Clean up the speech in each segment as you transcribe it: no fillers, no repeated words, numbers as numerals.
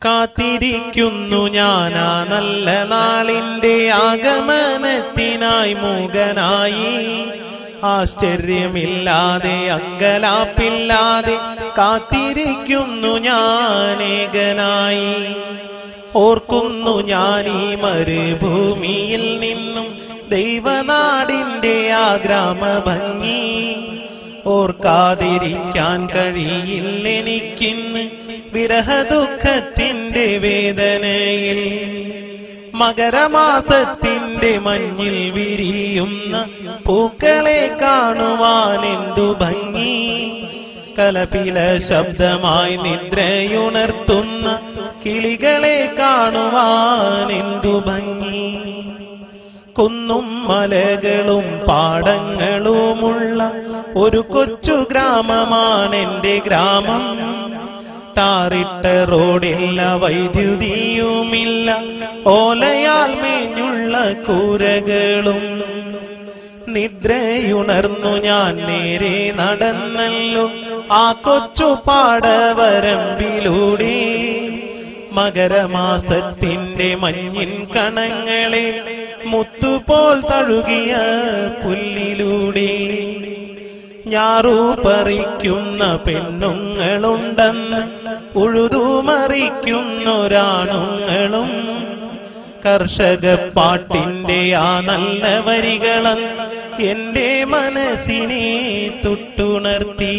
കാത്തിരിക്കുന്നു ഞാനാ നല്ല നാളിന്റെ ആഗമനത്തിനായി മൂകനായി. ആശ്ചര്യമില്ലാതെ അങ്കലാപ്പില്ലാതെ കാത്തിരിക്കുന്നു ഞാനേകനായി. ഓർക്കുന്നു ഞാൻ ഈ മരുഭൂമിയിൽ നിന്നും ദൈവനാടിന്റെ ആ ഗ്രാമഭംഗി. ഓർക്കാതിരിക്കാൻ കഴിയില്ലെനിക്കിന്ന് വിരഹദുഃഖത്തിന്റെ വേദനയിൽ. മകരമാസത്തിന്റെ മഞ്ഞിൽ വിരിയുന്ന പൂക്കളെ കാണുവാൻ എന്തു ഭംഗി. കലപില ശബ്ദമായി നിദ്രയുണർത്തുന്ന കിളികളെ കാണുവാൻ എന്തു ഭംഗി. കുന്നും മലകളും പാടങ്ങളുമുള്ള ഒരു കൊച്ചു ഗ്രാമമാണെന്റെ ഗ്രാമം. ടാറിട്ട റോഡില്ല, വൈദ്യുതിയുമില്ല, ഓലയാൽ മേഞ്ഞുള്ള കൂരകളും. നിദ്രയുണർന്നു ഞാൻ നേരെ നടന്നല്ലോ ആ കൊച്ചു പാടവരമ്പിലൂടെ. മകരമാസത്തിന്റെ മഞ്ഞിൻ കണങ്ങളെ മുത്തുപോൽ തഴുകിയ പുല്ലിലൂടെ. ഞാറു പറിക്കുന്ന പെണ്ണുങ്ങളുണ്ടെന്ന് ഉഴുതുമറിക്കുന്നൊരാണുങ്ങളും. കർഷക പാട്ടിന്റെ ആ നല്ല വരികളും എന്റെ മനസ്സിനെ തൊട്ടുണർത്തി.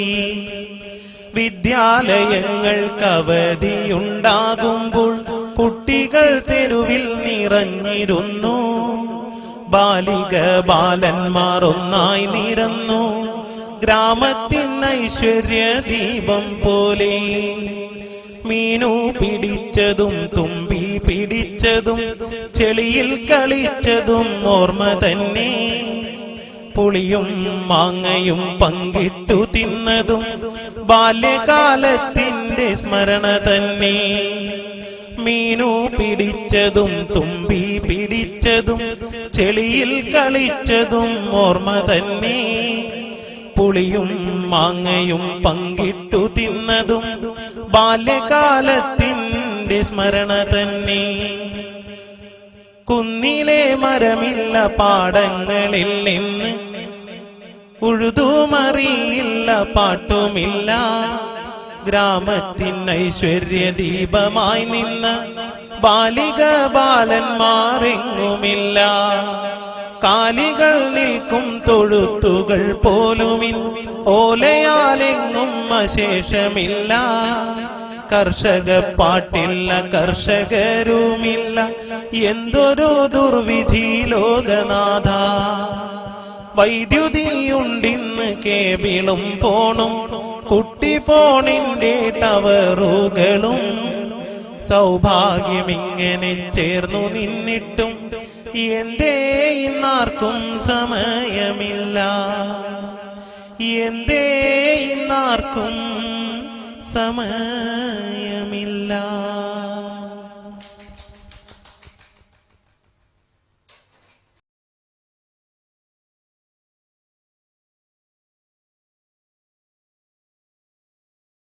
വിദ്യാലയങ്ങൾക്ക് അവധിയുണ്ടാകുമ്പോൾ കുട്ടികൾ തെരുവിൽ നിറഞ്ഞിരുന്നു. ബാലിക ബാലന്മാർ ഒന്നായി നിരന്നു ഗ്രാമത്തിൻ ഐശ്വര്യ ദീപം പോലെ. മീനു പിടിച്ചതും തുമ്പി പിടിച്ചതും ചെളിയിൽ കളിച്ചതും ഓർമ്മ തന്നെ. പുളിയും മാങ്ങയും പങ്കിട്ടു തിന്നതും ബാല്യകാലത്തിന്റെ സ്മരണ തന്നെ. മീനു പിടിച്ചതും തുമ്പി പിടിച്ചതും ചെളിയിൽ കളിച്ചതും ഓർമ്മ തന്നെ. പുളിയും മാങ്ങയും പങ്കിട്ടു തിന്നതും ബാല്യകാലത്തിന്റെ സ്മരണ തന്നെ. കുന്നിലെ മരമില്ല, പാടങ്ങളിൽ നിന്ന് ഉഴുതുമറിയില്ല, പാട്ടുമില്ല. ഗ്രാമത്തിൻ ഐശ്വര്യ ദീപമായി നിന്ന ബാലിക ബാലന്മാരെങ്ങുമില്ല. കാലികൾ നിൽക്കും തൊഴുത്തുകൾ പോലുമിൻ ഓലയാലെങ്ങും അശേഷമില്ല. കർഷക പാട്ടില്ല, കർഷകരുമില്ല, എന്തൊരു ദുർവിധി ലോകനാഥ. വൈദ്യുതിയുണ്ടിന്ന് കേബിളും ഫോണും കുട്ടി ഫോണിന്റെ ടവറുകളും. സൗഭാഗ്യമിങ്ങനെ ചേർന്നു നിന്നിട്ടും എന്തേ ഇന്നാർക്കും സമയമില്ല. എന്തേ ഇന്നാർക്കും സമയമില്ല.